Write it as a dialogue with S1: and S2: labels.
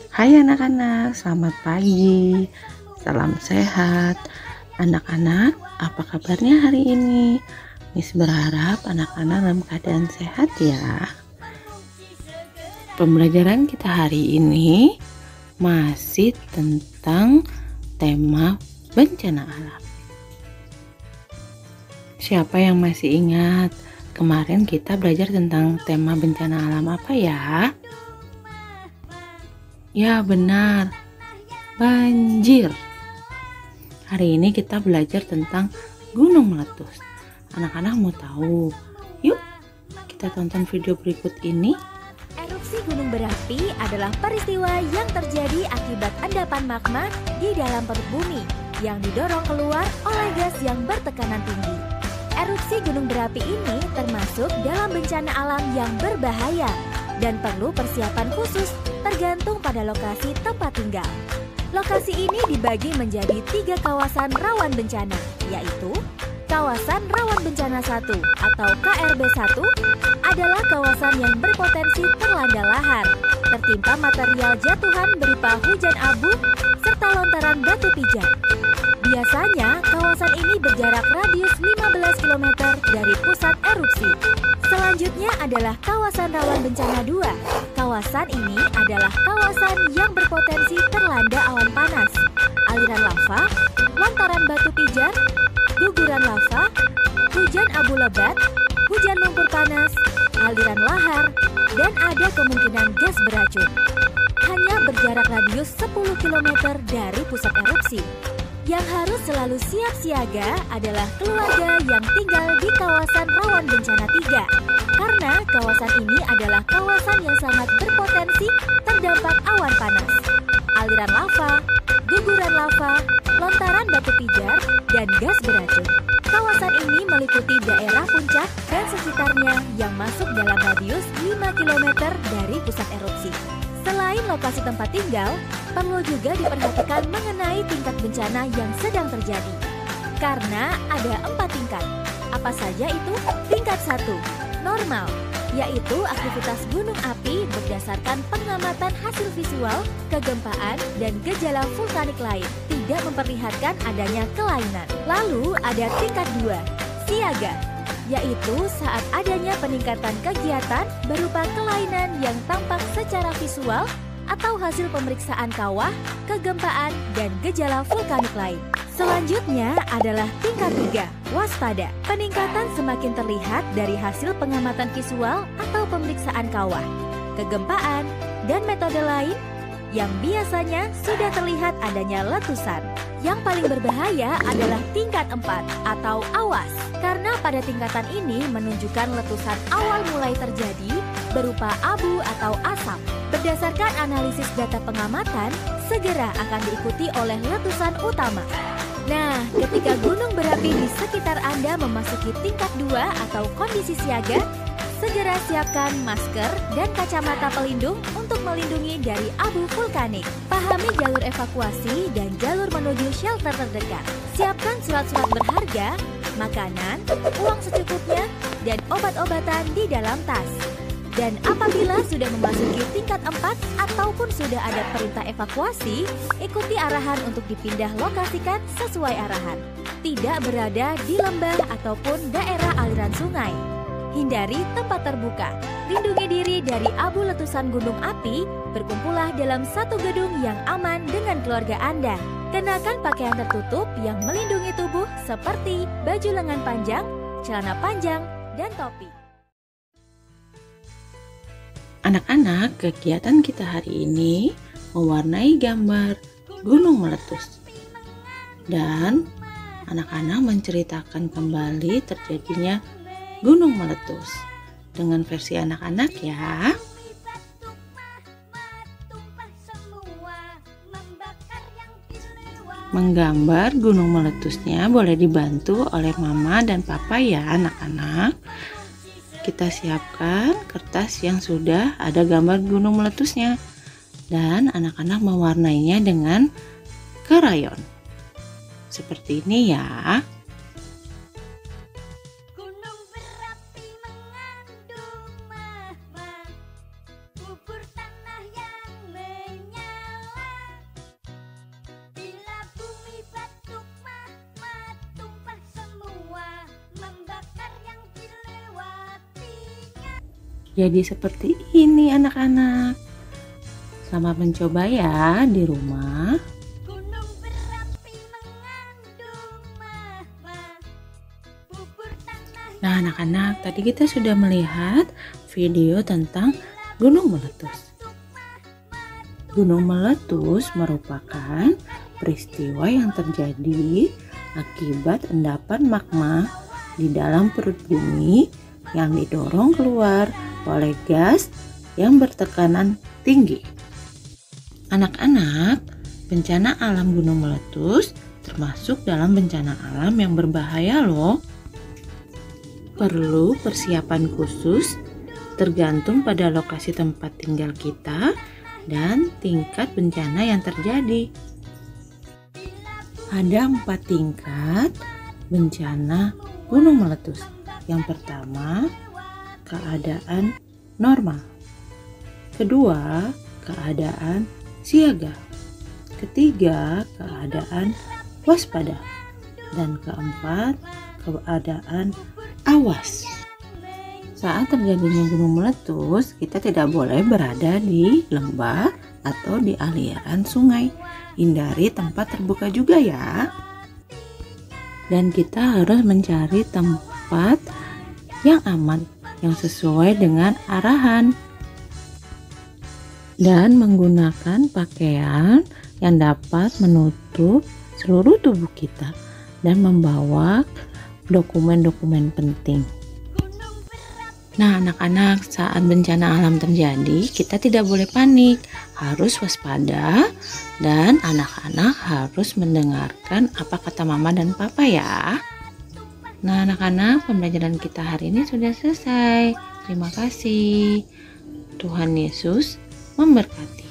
S1: Hai anak-anak, selamat pagi. Salam sehat. Anak-anak, apa kabarnya hari ini? Miss berharap anak-anak dalam keadaan sehat ya. Pembelajaran kita hari ini masih tentang tema bencana alam. Siapa yang masih ingat kemarin kita belajar tentang tema bencana alam apa ya? Ya benar, banjir. Hari ini kita belajar tentang gunung meletus. Anak-anak mau tahu? Yuk kita tonton video berikut ini.
S2: Erupsi gunung berapi adalah peristiwa yang terjadi akibat endapan magma di dalam perut bumi yang didorong keluar oleh gas yang bertekanan tinggi. Erupsi gunung berapi ini termasuk dalam bencana alam yang berbahaya dan perlu persiapan khusus tergantung pada lokasi tempat tinggal. Lokasi ini dibagi menjadi 3 kawasan rawan bencana, yaitu Kawasan Rawan Bencana 1 atau KRB 1 adalah kawasan yang berpotensi terlanda lahar, tertimpa material jatuhan berupa hujan abu serta lontaran batu pijar. Biasanya kawasan ini berjarak radius 15 km dari pusat erupsi. Selanjutnya adalah kawasan rawan bencana 2. Kawasan ini adalah kawasan yang berpotensi terlanda awan panas, aliran lava, lontaran batu pijar, guguran lava, hujan abu lebat, hujan lumpur panas, aliran lahar, dan ada kemungkinan gas beracun. Hanya berjarak radius 10 km dari pusat erupsi. Yang harus selalu siap siaga adalah keluarga yang tinggal di kawasan rawan bencana 3. Karena kawasan ini adalah kawasan yang sangat berpotensi terdampak awan panas, aliran lava, guguran lava, lontaran batu pijar, dan gas beracun. Kawasan ini meliputi daerah puncak dan sekitarnya yang masuk dalam radius 5 km dari pusat erupsi. Selain lokasi tempat tinggal, perlu juga diperhatikan mengenai tingkat bencana yang sedang terjadi. Karena ada 4 tingkat. Apa saja itu? Tingkat 1, normal, yaitu aktivitas gunung api berdasarkan pengamatan hasil visual, kegempaan, dan gejala vulkanik lain, tidak memperlihatkan adanya kelainan. Lalu ada tingkat 2, siaga, yaitu saat adanya peningkatan kegiatan berupa kelainan yang tampak secara visual atau hasil pemeriksaan kawah, kegempaan, dan gejala vulkanik lain. Selanjutnya adalah tingkat 3, waspada. Peningkatan semakin terlihat dari hasil pengamatan visual atau pemeriksaan kawah, kegempaan, dan metode lain yang biasanya sudah terlihat adanya letusan. Yang paling berbahaya adalah tingkat 4 atau awas, karena pada tingkatan ini menunjukkan letusan awal mulai terjadi berupa abu atau asap. Berdasarkan analisis data pengamatan, segera akan diikuti oleh letusan utama. Nah, ketika gunung berapi di sekitar Anda memasuki tingkat 2 atau kondisi siaga, segera siapkan masker dan kacamata pelindung untuk melindungi dari abu vulkanik. Pahami jalur evakuasi dan jalur menuju shelter terdekat. Siapkan surat-surat berharga, makanan, uang secukupnya, dan obat-obatan di dalam tas. Dan apabila sudah memasuki tingkat 4 ataupun sudah ada perintah evakuasi, ikuti arahan untuk dipindah lokasikan sesuai arahan. Tidak berada di lembah ataupun daerah aliran sungai. Hindari tempat terbuka. Lindungi diri dari abu letusan gunung api. Berkumpullah dalam satu gedung yang aman dengan keluarga Anda. Kenakan pakaian tertutup yang melindungi tubuh seperti baju lengan panjang, celana panjang, dan topi.
S1: Anak-anak, kegiatan kita hari ini mewarnai gambar gunung meletus. Dan anak-anak menceritakan kembali terjadinya gunung meletus dengan versi anak-anak ya. Menggambar gunung meletusnya boleh dibantu oleh mama dan papa ya anak-anak. Kita siapkan kertas yang sudah ada gambar gunung meletusnya dan anak-anak mewarnainya dengan krayon. Seperti ini ya. jadi seperti ini anak-anak. Selamat mencoba ya di rumah.
S2: Gunung berapi mengandung magma, bubur tanah.
S1: Nah anak-anak, tadi kita sudah melihat video tentang gunung meletus. Gunung meletus merupakan peristiwa yang terjadi akibat endapan magma di dalam perut bumi yang didorong keluar oleh gas yang bertekanan tinggi. Anak-anak, bencana alam gunung meletus termasuk dalam bencana alam yang berbahaya loh. Perlu persiapan khusus tergantung pada lokasi tempat tinggal kita dan tingkat bencana yang terjadi. Ada 4 tingkat bencana gunung meletus. Yang pertama, keadaan normal. Kedua, keadaan siaga. Ketiga, keadaan waspada. Dan keempat, keadaan awas. Saat terjadinya gunung meletus, kita tidak boleh berada di lembah atau di aliran sungai. Hindari tempat terbuka juga ya. Dan kita harus mencari tempat yang aman, yang sesuai dengan arahan. Dan menggunakan pakaian yang dapat menutup seluruh tubuh kita dan membawa dokumen-dokumen penting. Nah anak-anak, saat bencana alam terjadi kita tidak boleh panik, harus waspada dan anak-anak harus mendengarkan apa kata mama dan papa ya. Nah anak-anak, pembelajaran kita hari ini sudah selesai. Terima kasih. Tuhan Yesus memberkati.